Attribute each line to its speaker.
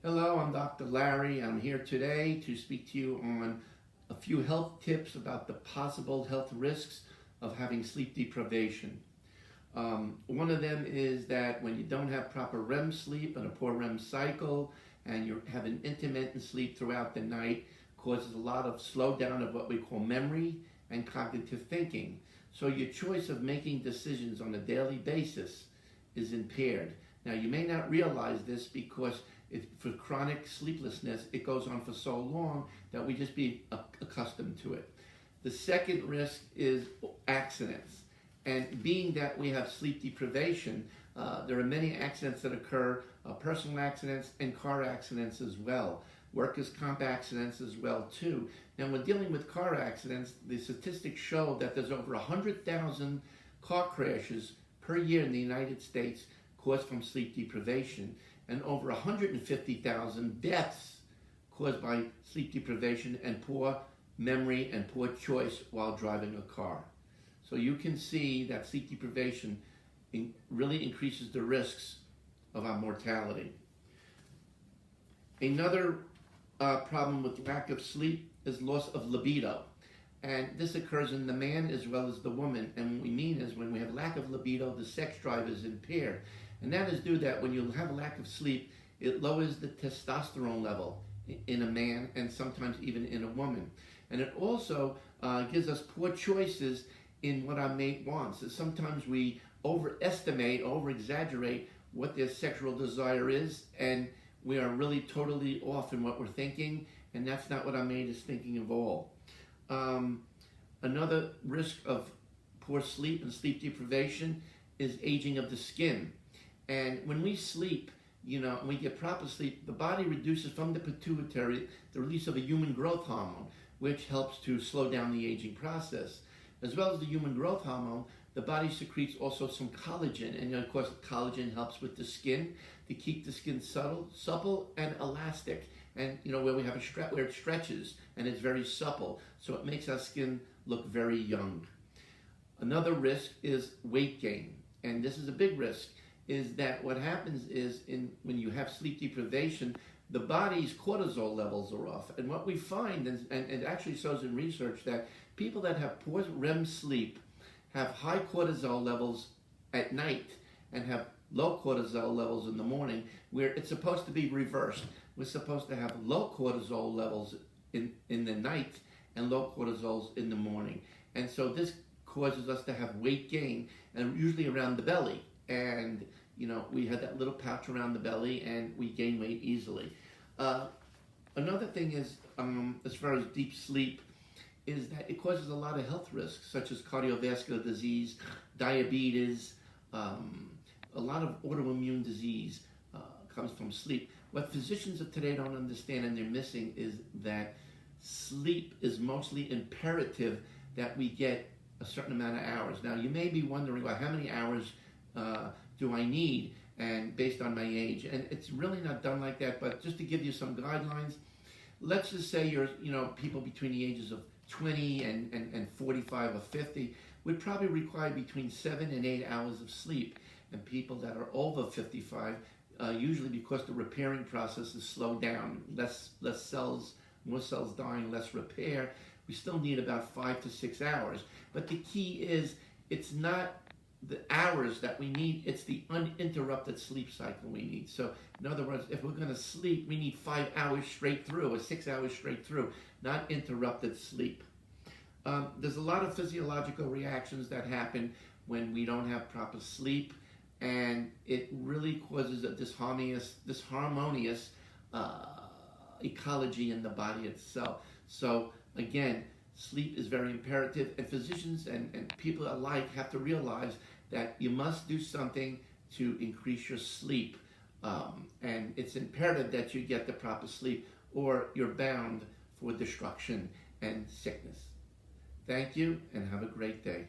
Speaker 1: Hello, I'm Dr. Larry. I'm here today to speak to you on a few health tips about the possible health risks of having sleep deprivation. One of them is that when you don't have proper REM sleep and a poor REM cycle and you're having intermittent sleep throughout the night, causes a lot of slowdown of what we call memory and cognitive thinking. So your choice of making decisions on a daily basis is impaired. Now you may not realize this because for chronic sleeplessness, it goes on for so long that we just be accustomed to it. The second risk is accidents. And being that we have sleep deprivation, there are many accidents that occur, personal accidents and car accidents as well. Workers' comp accidents as well too. Now when dealing with car accidents, the statistics show that there's over 100,000 car crashes per year in the United States caused from sleep deprivation, and over 150,000 deaths caused by sleep deprivation and poor memory and poor choice while driving a car. So you can see that sleep deprivation really increases the risks of our mortality. Another problem with lack of sleep is loss of libido. And this occurs in the man as well as the woman. And what we mean is when we have lack of libido, the sex drive is impaired. And that is due that when you have a lack of sleep, it lowers the testosterone level in a man and sometimes even in a woman. And it also gives us poor choices in what our mate wants. So sometimes we overestimate, over-exaggerate what their sexual desire is, and we are really totally off in what we're thinking, and that's not what our mate is thinking of all. Another risk of poor sleep and sleep deprivation is aging of the skin. And when we sleep, and we get proper sleep, the body reduces from the pituitary the release of a human growth hormone, which helps to slow down the aging process. As well as the human growth hormone, the body secretes also some collagen, and of course collagen helps with the skin to keep the skin supple and elastic. And where we have where it stretches and it's very supple, so it makes our skin look very young. Another risk is weight gain, and this is a big risk. Is that what happens is when you have sleep deprivation, the body's cortisol levels are off. And what we find, and it actually shows in research, that people that have poor REM sleep have high cortisol levels at night and have low cortisol levels in the morning, where it's supposed to be reversed. We're supposed to have low cortisol levels in the night and low cortisols in the morning. And so this causes us to have weight gain, and usually around the belly. And we had that little pouch around the belly and we gain weight easily. Another thing is, as far as deep sleep, is that it causes a lot of health risks, such as cardiovascular disease, diabetes, a lot of autoimmune disease comes from sleep. What physicians of today don't understand and they're missing is that sleep is mostly imperative that we get a certain amount of hours. Now you may be wondering, well, how many hours do I need, and based on my age, and it's really not done like that. But just to give you some guidelines, let's just say you're people between the ages of 20 and 45 or 50 would probably require between 7 and 8 hours of sleep, and people that are over 55 usually, because the repairing process is slowed down, less cells, more cells dying, less repair, we still need about 5 to 6 hours. But the key is, it's not the hours that we need, it's the uninterrupted sleep cycle we need. So in other words, if we're going to sleep, we need 5 hours straight through or 6 hours straight through, not interrupted sleep. There's a lot of physiological reactions that happen when we don't have proper sleep, and it really causes a disharmonious ecology in the body itself. So again, sleep is very imperative, and physicians and people alike have to realize that you must do something to increase your sleep. And it's imperative that you get the proper sleep, or you're bound for destruction and sickness. Thank you, and have a great day.